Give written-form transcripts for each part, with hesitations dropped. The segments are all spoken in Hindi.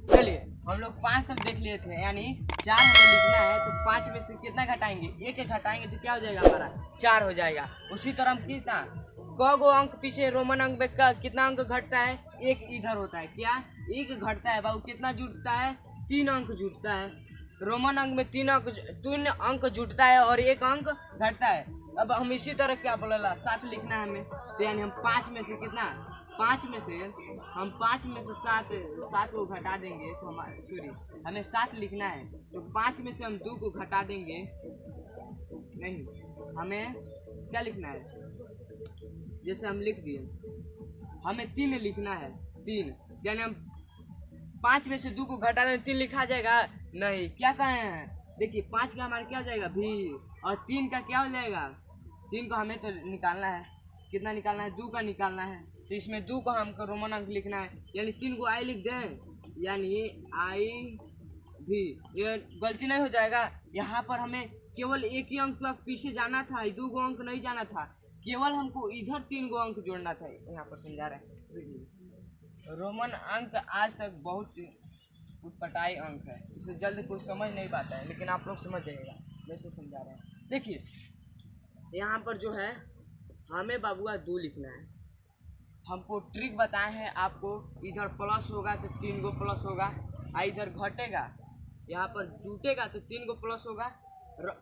चलिए हम लोग 5 तक देख लिए थे, यानी 4 हमें लिखना है तो 5 में से कितना घटाएंगे, एक घटाएंगे तो क्या हो जाएगा हमारा 4 हो जाएगा। उसी तरह हम कितना गो अंक पीछे रोमन अंक में कितना अंक घटता है, एक इधर होता है, क्या एक घटता है बाबू, कितना जुटता है 3 अंक जुटता है। रोमन अंक में 3 अंक जुटता है और एक अंक घटता है। अब हम इसी तरह क्या बोला 7 लिखना है हमें, तो यानी हम 5 में से कितना 5 में से हम 5 में से 7 को घटा देंगे तो हमारे सॉरी हमें 7 लिखना है, तो 5 में से हम 2 को घटा देंगे, नहीं हमें क्या लिखना है, जैसे हम लिख दिए हमें 3 लिखना है, 3 यानी हम 5 में से 2 को घटा देंगे 3 लिखा जाएगा, नहीं क्या कहे हैं, देखिए 5 का हमारा क्या हो जाएगा भी, और 3 का क्या हो जाएगा, 3 को हमें तो निकालना है, कितना निकालना है 2 का निकालना है, तो इसमें 2 को हमको रोमन अंक लिखना है, यानी 3 को आई लिख दें, यानी आई भी, ये गलती नहीं हो जाएगा। यहाँ पर हमें केवल एक ही अंक तक पीछे जाना था, 2 गो अंक नहीं जाना था, केवल हमको इधर 3 गो अंक जोड़ना था। यहाँ पर समझा रहे हैं रोमन अंक आज तक बहुत उत्पटाई अंक है, इसे जल्द कोई समझ नहीं पाता है, लेकिन आप लोग समझ जाइएगा वैसे समझा रहे हैं। देखिए यहाँ पर जो है हमें बाबुआ 2 लिखना है, हमको ट्रिक बताए हैं आपको, इधर प्लस होगा तो 3 गो प्लस होगा, इधर घटेगा यहाँ पर जुटेगा तो 3 गो प्लस होगा,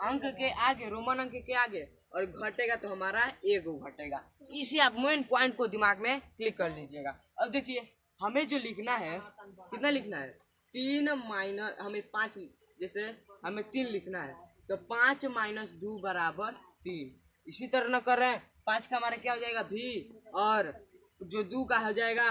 अंक के आगे रोमन अंक के आगे, और घटेगा तो हमारा 1 गो घटेगा। इसी आप मेन पॉइंट को दिमाग में क्लिक कर लीजिएगा। अब देखिए हमें जो लिखना है, कितना लिखना है 3 माइनस हमें 5, जैसे हमें 3 लिखना है तो 5 माइनस 2 बराबर 3, इसी तरह न कर रहे हैं, 5 का हमारा क्या हो जाएगा भी, और जो 2 का हो जाएगा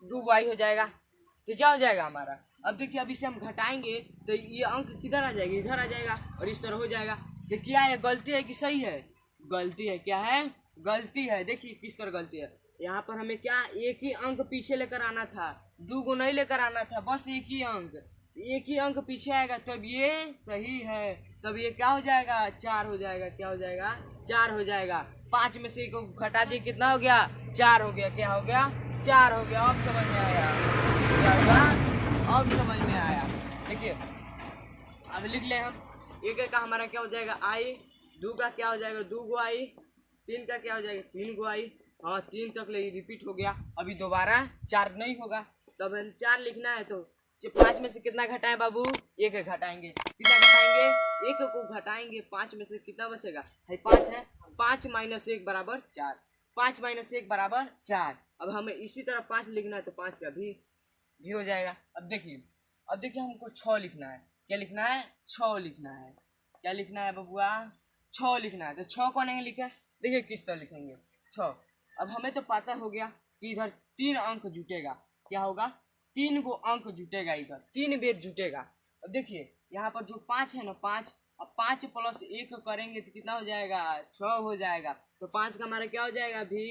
2 वाई हो जाएगा, तो क्या हो जाएगा हमारा। अब देखिए अब इसे हम घटाएंगे तो ये अंक किधर आ जाएगा, इधर आ जाएगा, और इस तरह हो जाएगा। तो क्या है, गलती है कि सही है, गलती है, क्या है गलती है। देखिए किस तरह गलती है, यहाँ पर हमें क्या एक ही अंक पीछे लेकर आना था, 2 को नहीं लेकर आना था, बस एक ही अंक पीछे आएगा तब ये सही है, तब ये क्या हो जाएगा 4 हो जाएगा, क्या हो जाएगा 4 हो जाएगा। 5 में से 1 को घटा दिए कितना हो गया 4 हो गया, क्या हो गया 4 हो गया। अब समझ में आया, क्या होगा अब समझ में आया। देखिए अब लिख ले हम, 1 का हमारा क्या हो जाएगा आई, 2 का क्या हो जाएगा 2 गो आई, 3 का क्या हो जाएगा 3 गो आई, हाँ 3 तक ले रिपीट हो गया, अभी दोबारा 4 नहीं होगा, तब हम 4 लिखना है तो 5 में से कितना घटाएं बाबू 1 घटाएंगे, कितना घटाएंगे 1 को घटाएंगे, 5 में से कितना बचेगा है 5 है, 5 माइनस 1 बराबर 4, 5 माइनस 1 बराबर 4। अब हमें इसी तरह 5 लिखना है तो 5 का भी हो जाएगा। अब देखिए हमको 6 लिखना है, क्या लिखना है 6 लिखना है, क्या लिखना है बबुआ 6 लिखना है, तो 6 को नहीं लिखे, देखिए किस तरह लिखेंगे 6। अब हमें तो पता हो गया कि इधर 3 अंक जुटेगा, क्या होगा 3 गो अंक जुटेगा, इधर 3 बेर जुटेगा। अब देखिए यहाँ पर जो 5 है ना 5, अब 5 प्लस 1 करेंगे तो कितना हो जाएगा 6 हो जाएगा, तो 5 का हमारा क्या हो जाएगा भी,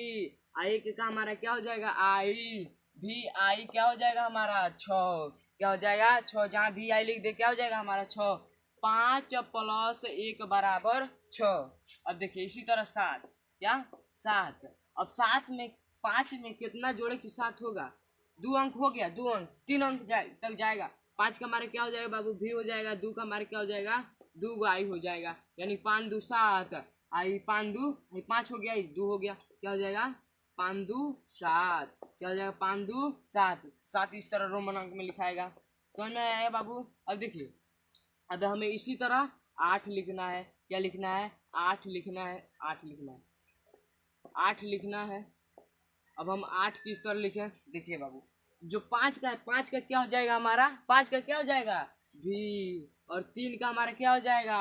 आई का हमारा क्या हो जाएगा आई भी, आई क्या हो जाएगा हमारा 6, क्या हो जाएगा 6, जहाँ भी आई लिख दे क्या हो जाएगा हमारा 6, 5 प्लस 1 बराबर 6। अब देखिए इसी तरह 7, क्या 7, अब 7 में 5 में कितना जोड़े कि 7 होगा, 2 अंक हो गया, 2 अंक 3 अंक तक जाएगा, 5 का हमारे क्या हो जाएगा बाबू भी हो जाएगा, 2 का हमारे क्या हो जाएगा 2 आई हो जाएगा, यानी 5 2 7 आई 5 2 आई 5 हो गया, 2 हो गया, क्या हो जाएगा 5 2 7, क्या हो जाएगा 5 2 7, 7 इस तरह रोमन अंक में लिखाएगा। समझ में आया बाबू। अब देखिए अब हमें इसी तरह 8 लिखना है, क्या लिखना है 8 लिखना है, 8 लिखना है, 8 लिखना है। अब हम 8 किस तरह लिखें, देखिए बाबू जो 5 का है 5 का क्या हो जाएगा हमारा 5 का क्या हो जाएगा भी, और 3 का हमारा क्या हो जाएगा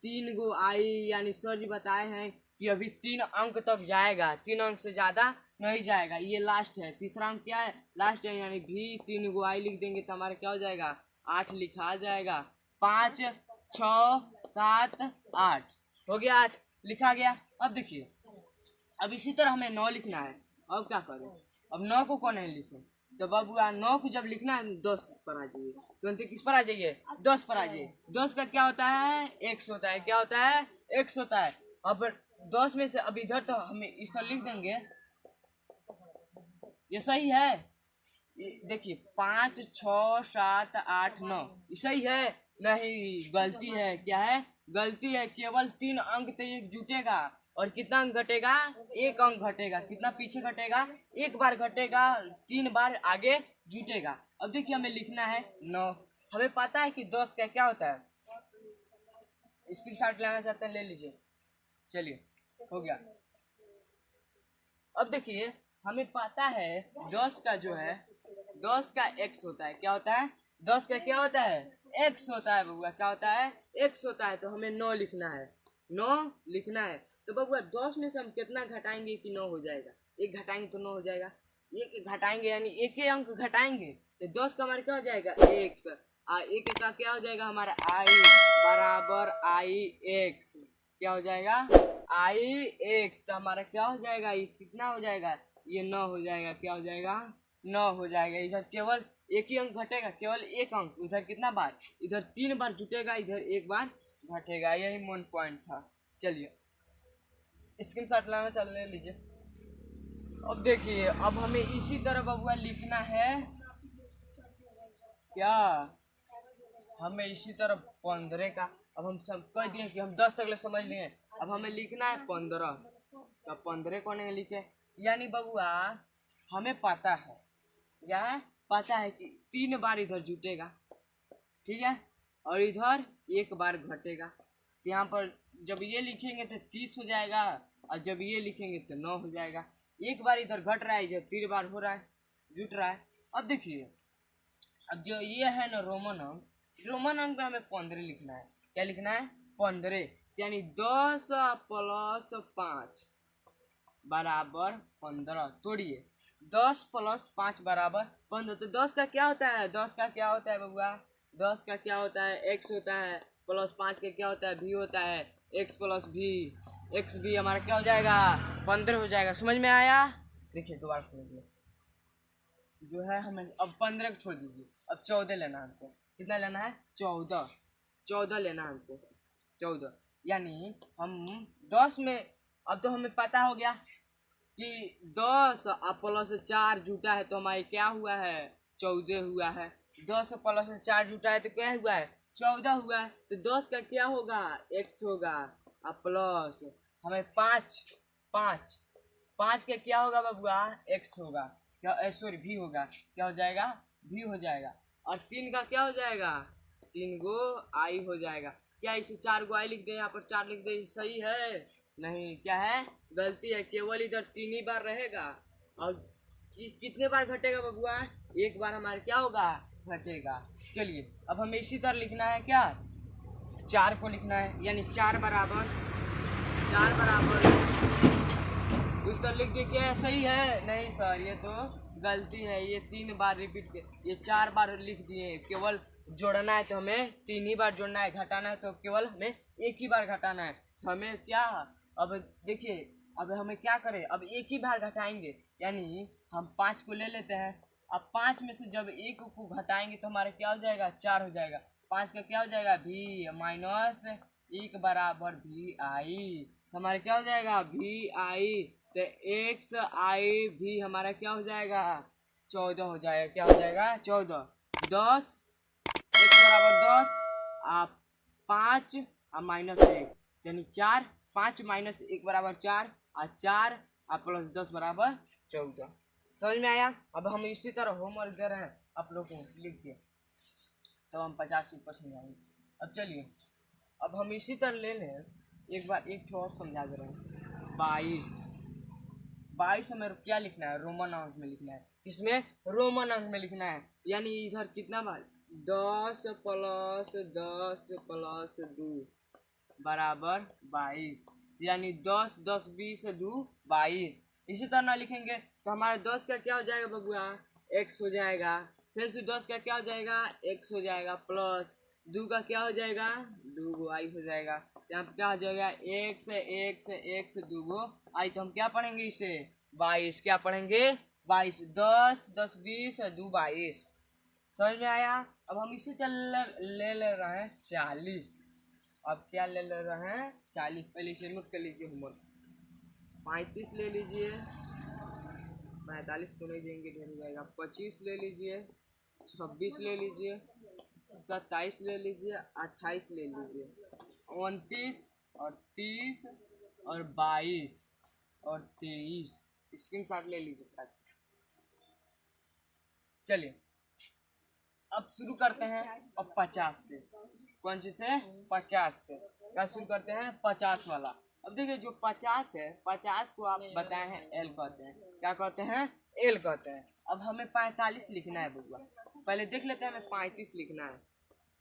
3 गो आई, यानी सर जी बताए हैं कि अभी 3 अंक तक जाएगा, 3 अंक से ज़्यादा नहीं जाएगा, ये लास्ट है, तीसरा अंक क्या है लास्ट है, यानी भी 3 गो आई लिख देंगे तो हमारा क्या हो जाएगा 8 लिखा जाएगा, 5 6 7 8 हो गया, 8 लिखा गया। अब देखिए अब इसी तरह हमें 9 लिखना है, अब क्या करें, अब 9 को कौन नहीं लिखे, तो बाबू 9 को जब लिखना है 10 पर आ जाइए, तुरंत किस पर आ जाइए 10 पर आ जाइए, 10 का क्या होता है x होता है, क्या होता है x होता है। अब 10 में से अब इधर तो हमें इस तरह लिख देंगे, ये सही है देखिए 5 6 7 8 9 सही है? नहीं, गलती है। क्या है? गलती है। केवल 3 अंक तो ये जुटेगा और कितना अंक घटेगा? 1 अंक घटेगा। कितना पीछे घटेगा? 1 बार घटेगा, 3 बार आगे जुटेगा। अब देखिए हमें लिखना है 9। हमें पता है कि 10 का क्या होता है। स्क्रीनशॉट लेना चाहते हैं ले लीजिए। चलिए हो गया। अब देखिए हमें पता है 10 का जो है 10 का x होता है। क्या होता है? 10 का क्या होता है? x होता है बबुआ। क्या होता है? x होता है। तो हमें 9 लिखना है। 9 लिखना है। तो बबुआ 10 में से हम कितना घटाएंगे कि 9 हो जाएगा? 1 घटाएंगे तो 9 हो जाएगा। 1 घटाएंगे यानी एक ही अंक घटाएंगे तो 10 का हमारा क्या हो जाएगा? x। एक का क्या हो जाएगा? हमारा i बराबर i x। क्या हो जाएगा? i x। तो हमारा क्या हो जाएगा? ये कितना हो जाएगा? ये 9 हो जाएगा। क्या हो जाएगा? 9 हो जाएगा। इधर केवल एक ही अंक घटेगा, केवल 1 अंक। उधर कितना बार? इधर 3 बार जुटेगा, इधर 1 बार घटेगा। यही मेन पॉइंट था। चलिए स्क्रीनशॉट लाना चल ले लीजिए। अब देखिए अब हमें इसी तरह बबुआ लिखना है। क्या? हमें इसी तरह 15 का। अब हम सब कह दिए कि हम 10 तक ले समझ लिए। अब हमें लिखना है 15। तो 15 कौन लिखे? यानी बबुआ हमें पता है, क्या है? पता है कि 3 बार इधर जुटेगा, ठीक है, और इधर 1 बार घटेगा। यहाँ पर जब ये लिखेंगे तो 30 हो जाएगा और जब ये लिखेंगे तो 9 हो जाएगा। 1 बार इधर घट रहा है, इधर 3 बार हो रहा है, जुट रहा है। अब देखिए अब जो ये है ना रोमन अंक, रोमन अंक में हमें 15 लिखना है। क्या लिखना है? 15 यानी 10 प्लस 5 बराबर 15। तोड़िए 10 प्लस 5 बराबर 15। तो 10 का क्या होता है? 10 का क्या होता है बबुआ? 10 का क्या होता है? x होता है। प्लस 5 का क्या होता है? v होता है। x प्लस v, x भी हमारा क्या हो जाएगा? 15 हो जाएगा। समझ में आया? देखिए दोबारा समझ लो। जो है हमें अब 15 को छोड़ दीजिए, अब 14 लेना है हमको। कितना लेना है? 14। 14 लेना है हमको। 14 यानी हम 10 में, अब तो हमें पता हो गया कि 10 और प्लस 4 जुटा है तो हमारे क्या हुआ है? 14 हुआ है। 10 प्लस 4 जुटा है तो क्या हुआ है? 14 हुआ है। तो 10 का क्या होगा? x होगा और प्लस हमें 5 5 5 का क्या होगा बबुआ? x होगा। क्या सॉरी v होगा। क्या हो जाएगा? v हो जाएगा। और 3 का क्या हो जाएगा? 3 गो i हो जाएगा। क्या इसे 4 गो i लिख दे? यहाँ पर 4 लिख दे? सही है? नहीं, क्या है? गलती है। केवल इधर 3 ही बार रहेगा। और कितने बार घटेगा बबुआ? 1 बार हमारे क्या होगा? घटेगा। चलिए अब हमें इसी तरह लिखना है। क्या? 4 को लिखना है यानी 4 बराबर उस तरह लिख दे। क्या सही है? नहीं सर, ये तो गलती है। ये 3 बार रिपीट के, ये 4 बार लिख दिए। केवल जोड़ना है तो हमें 3 ही बार जोड़ना है, घटाना है तो केवल हमें 1 ही बार घटाना है। तो हमें क्या, अब देखिए अब हमें क्या करें? अब 1 ही बार घटाएंगे यानी हम 5 को ले लेते हैं। अब 5 में से जब 1 को घटाएंगे तो हमारा क्या हो जाएगा? 4 हो जाएगा। 5 का क्या हो जाएगा? v माइनस 1 बराबर vi। हमारा क्या हो जाएगा? vi। तो एक्स आई भी हमारा क्या हो जाएगा? 14 हो जाएगा। क्या हो जाएगा? 14। 10 x बराबर 10 आप 5 और माइनस 1 यानी 4। 5 माइनस 1 बराबर 4 और 4 और प्लस 10 बराबर 14। समझ में आया? अब हम इसी तरह होमवर्क दे रहे हैं आप लोग को, लिखिए तो हम 50 से ऊपर समझाएंगे। अब चलिए अब हम इसी तरह ले लें। एक बार एक और समझा दे रहे हैं। 22 हमें क्या लिखना है? रोमन अंक में लिखना है। इसमें रोमन अंक में लिखना है यानी इधर कितना बार? 10 प्लस 2 बराबर 22 यानी 10 10 20 2 22। इसी तरह ना लिखेंगे तो हमारे 10 का क्या हो जाएगा बबुआ? x हो जाएगा। फिर से 10 का क्या हो जाएगा? x हो जाएगा। प्लस 2 का क्या हो जाएगा? 2 गो i हो जाएगा। यहाँ पे क्या हो जाएगा? x 2 go i। तो हम क्या पढ़ेंगे इसे? 22। क्या पढ़ेंगे? 22। 10 10 20 2 22। समझ में आया? अब हम इसे ले रहे हैं 40। अब क्या ले रहे हैं? 40। पहले इसे नोट कर लीजिए होमवर्क। 35 ले लीजिए, 45 को नहीं देंगे, ढेर हो जाएगा। 25 ले लीजिए, 26 ले लीजिए, 27 ले लीजिए, 28 ले लीजिए, 29 और 30 और 22 और 23 स्क्रीन शॉट ले लीजिए फटाक से। चलिए अब शुरू करते हैं अब 50 से। कौन सी से? 50 से। क्या शुरू करते हैं? 50 वाला। अब देखिए जो 50 है, 50 को आप बताए हैं एल कहते हैं। क्या कहते हैं? एल कहते हैं। अब हमें 45 लिखना है बउआ। पहले देख लेते हैं, हमें 35 लिखना है,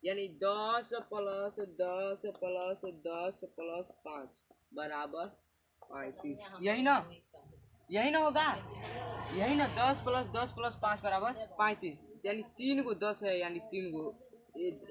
यानी 10 प्लस 10 प्लस 10 प्लस 5 बराबर 35। यही ना? यही ना होगा? यही ना? 10 प्लस 5 बराबर 35, यानी 3 को 10 है, यानी 3 को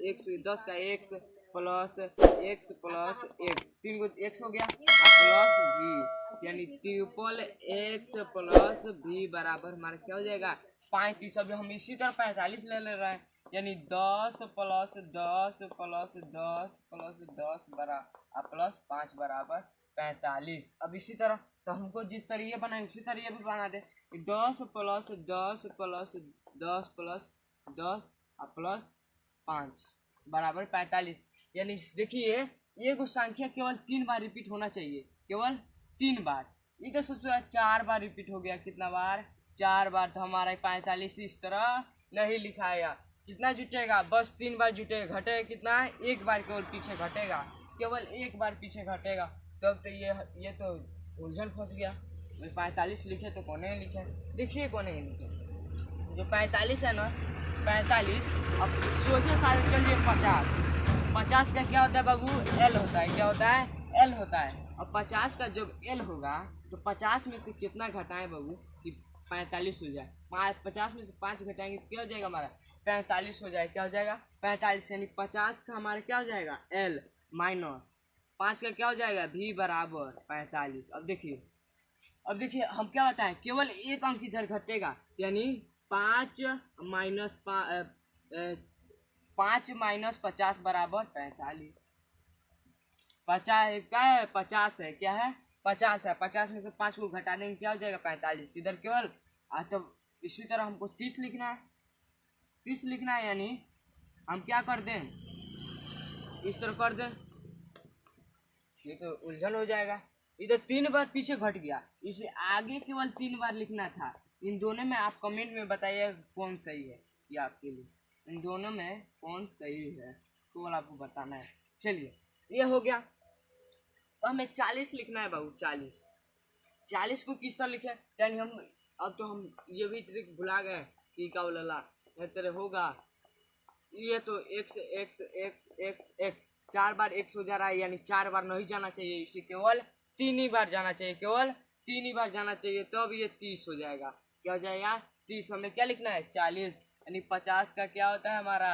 एक्स, 10 का x plus x plus x, 3 को एक्स हो गया, प्लस भी, यानी ट्रिपल एक्स प्लस भी बराबर हमारा क्या हो जाएगा? 35। अभी हम इसी तरह 45 ले रहे हैं, यानी 10 प्लस 10 प्लस 10 प्लस 10 बराबर प्लस 5 बराबर 45। अब इसी तरह तो हमको जिस तरह ये बनाए उसी तरह ये भी बना दे। 10 प्लस 10 प्लस 10 प्लस 10 प्लस 5 बराबर 45। यानी देखिए ये को संख्या केवल 3 बार रिपीट होना चाहिए, केवल 3 बार। ये तो सोचो 4 बार रिपीट हो गया। कितना बार? 4 बार। तो हमारा 45 इस तरह नहीं लिखाएगा। कितना जुटेगा? बस 3 बार जुटेगा। घटेगा कितना? 1 बार केवल पीछे घटेगा, केवल 1 बार पीछे घटेगा। तब तो ये तो उलझन फंस गया। 45 लिखे तो कौन नहीं लिखे? देखिए कौन नहीं लिखे। जो 45 है ना, 45 अब सोचे सारे चलिए 50। 50 का क्या होता है बाबू? एल होता है। क्या होता है? एल होता है। अब 50 का जब एल होगा तो 50 में से कितना घटाएं बाबू कि 45 हो जाए? 50 में से 5 घटाएंगे तो क्या हो जाएगा हमारा? 45 हो जाएगा। क्या हो जाएगा? 45, यानी 50 का हमारा क्या हो जाएगा? एल माइनस 5 का क्या हो जाएगा? भी बराबर 45। अब देखिए हम क्या बताएं, केवल एक अंक इधर घटेगा, यानी 5 माइनस 50 बराबर 45। 50 क्या है? 50 है। क्या है? 50 है। 50 में से 5 को घटा देंगे क्या हो जाएगा? 45। इधर केवल तो इसी तरह हमको 30 लिखना है। 30 लिखना है, यानी हम क्या कर दें? इस तरह कर दें। ये तो उलझन हो जाएगा। इधर 3 बार पीछे घट गया, इसे आगे केवल 3 बार लिखना था। इन दोनों में आप कमेंट में बताइए कौन सही है। ये आपके लिए, इन दोनों में कौन सही है तो आपको बताना है। चलिए ये हो गया। तो हमें 40 लिखना है बाबू। 40 को किस तरह लिखे? यानी हम अब तो हम ये भी ट्रिक भुला गए कि क्या बोला तरह होगा। ये तो x x x x x 4 बार x हो जा रहा है, यानी 4 बार नहीं जाना चाहिए, इसे केवल 3 ही बार जाना चाहिए, केवल 3 ही बार जाना चाहिए। तब ये 30 हो जाएगा। क्या हो जाएगा? 30। हमें क्या लिखना है? 40, यानी 50 का क्या होता है हमारा?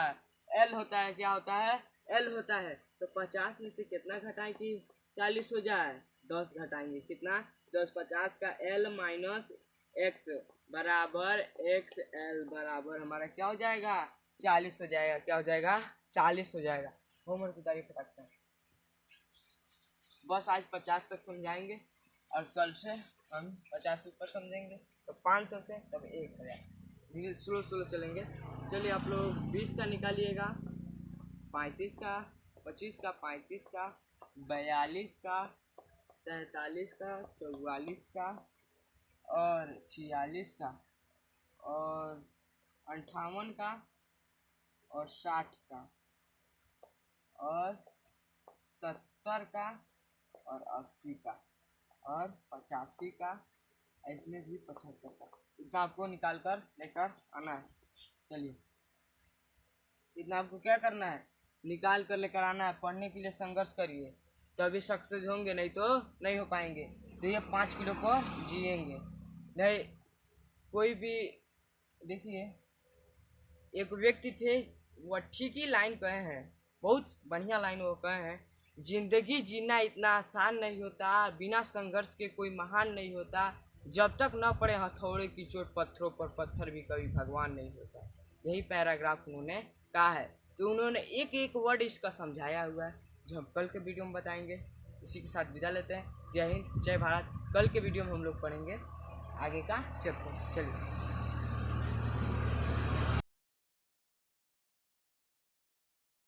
एल होता है। क्या होता है? एल होता है। तो 50 में से कितना घटाएं कि 40 हो जाए? 10 घटाएंगे। कितना? 10। 50 का एल माइनस एक्स बराबर एक्स एल बराबर हमारा क्या हो जाएगा? 40 हो जाएगा। क्या हो जाएगा? 40 हो जाएगा। होमवर्क की तारीफ रखते हैं। बस आज 50 तक समझाएंगे और कल से हम 50 ऊपर समझेंगे, तो 500 से तब 1000। धीरे स्लो चलेंगे। चलिए आप लोग 20 का निकालिएगा, 35 का, 25 का, 35 का, 42 का, 43 का, 44 का और 46 का और 58 का और 60 का और 70 का और 80 का और 85 का, इसमें भी 75 का। इतना आपको निकाल कर लेकर आना है। चलिए इतना आपको क्या करना है? निकाल कर लेकर आना है। पढ़ने के लिए संघर्ष करिए, तभी सक्सेस होंगे, नहीं तो नहीं हो पाएंगे। तो ये 5 किलो को जिएंगे नहीं। कोई भी देखिए एक व्यक्ति थे, वो ठीक ही लाइन कहे हैं, बहुत बढ़िया लाइन वो कहे हैं। जिंदगी जीना इतना आसान नहीं होता, बिना संघर्ष के कोई महान नहीं होता, जब तक न पड़े हथौड़े की चोट पत्थरों पर पत्थर भी कभी भगवान नहीं होता। यही पैराग्राफ उन्होंने कहा है। तो उन्होंने एक एक वर्ड इसका समझाया हुआ है, जो हम कल के वीडियो में बताएंगे। इसी के साथ विदा लेते हैं। जय हिंद, जय भारत। कल के वीडियो में हम लोग पढ़ेंगे आगे का चैप्टर चलिए।